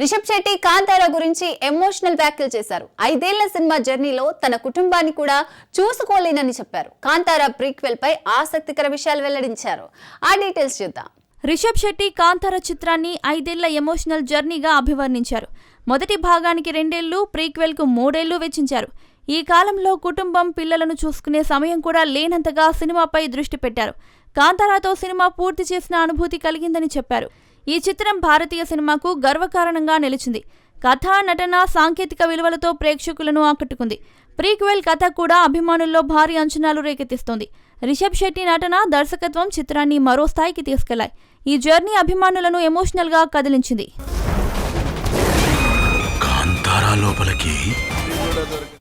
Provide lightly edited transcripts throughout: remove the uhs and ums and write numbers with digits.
రిషబ్ శెట్టి కాంతారా గురించి ఎమోషనల్ వ్యాఖ్యలు చేశారు. 5 ఏళ్ల సినిమా జర్నీలో తన కుటుంబాన్ని కూడా చూసుకోలేనని చెప్పారు. కాంతారా ప్రీక్వెల్ పై ఆసక్తికర విషయాలు వెల్లడించారు. ఆ డీటెయిల్స్ చూద్దాం. రిషబ్ శెట్టి కాంతారా చిత్రాన్ని 5 ఏళ్ల ఎమోషనల్ జర్నీగా అభివర్ణించారు. మొదటి భాగానికి 2 ఏళ్లు, ప్రీక్వెల్ కు 3 ఏళ్లు వెచ్చించారు. ఈ కాలంలో కుటుంబం, పిల్లలను చూసుకునే సమయం కూడా లేనంతగా సినిమాపై దృష్టి పెట్టారు. కాంతారాతో సినిమా పూర్తి చేసిన అనుభూతి కలిగిందని చెప్పారు. ఈ చిత్రం భారతీయ సినిమాకు గర్వకారణంగా నిలిచింది. కథ, నటన, సాంకేతిక విలువలతో ప్రేక్షకులను ఆకట్టుకుంది. ప్రీక్వెల్ కథ కూడా అభిమానుల్లో భారీ అంచనాలు రేకెత్తిస్తోంది. రిషబ్ శెట్టి నటన, దర్శకత్వం చిత్రాన్ని మరో స్థాయికి తీసుకెళ్లాయి. ఈ జర్నీ అభిమానులను ఎమోషనల్ గా కదిలించింది.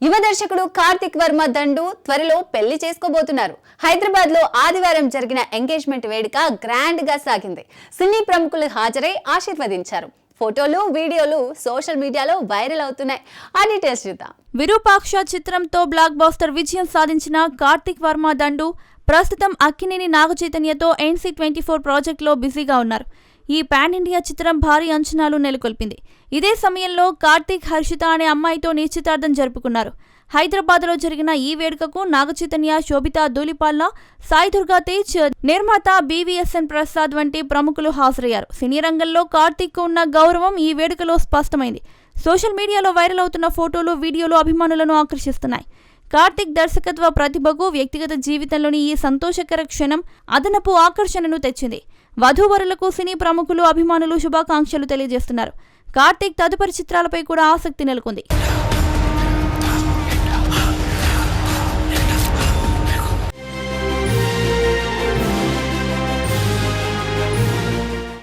యువ దర్శకుడు కార్తిక్ వర్మ దండు త్వరలో పెళ్లి చేసుకోబోతున్నారు. హైదరాబాద్ లో ఆదివారం జరిగిన ఎంగేజ్మెంట్ వేడుక గ్రాండ్ గా సాగింది. సినీ ప్రముఖులు హాజరై ఆశీర్వదించారు. ఫోటోలు, వీడియోలు సోషల్ మీడియాలో వైరల్ అవుతున్నాయి. ఆ డీటెయిల్స్ చూద్దాం. విరూపాక్ష చిత్రంతో బ్లాక్ బస్టర్ విజయం సాధించిన కార్తిక్ వర్మ దండు ప్రస్తుతం అక్కినేని నాగచైతన్యతో NC24 ప్రాజెక్టులో బిజీగా ఉన్నారు. ఈ పాన్ ఇండియా చిత్రం భారీ అంచనాలు నెలకొల్పింది. ఇదే సమయంలో కార్తిక్ హర్షిత అనే అమ్మాయితో నిశ్చితార్థం జరుపుకున్నారు. హైదరాబాద్లో జరిగిన ఈ వేడుకకు నాగచైతన్య, శోభితా ధూళిపాల, సాయి దుర్గా తేజ్, నిర్మాత BVSN ప్రసాద్ వంటి ప్రముఖులు హాజరయ్యారు. సినీ రంగంలో కార్తిక్ కు ఉన్న గౌరవం ఈ వేడుకలో స్పష్టమైంది. సోషల్ మీడియాలో వైరల్ అవుతున్న ఫోటోలు, వీడియోలు అభిమానులను ఆకర్షిస్తున్నాయి. కార్తిక్ దర్శకత్వ ప్రతిభకు వ్యక్తిగత జీవితంలోని ఈ సంతోషకర క్షణం అదనపు ఆకర్షణను తెచ్చింది. వధూవరులకు సినీ ప్రముఖులు, అభిమానులు శుభాకాంక్షలు తెలియజేస్తున్నారు. కార్తిక్ తదుపరి చిత్రాలపై కూడా ఆసక్తి నెలకొంది.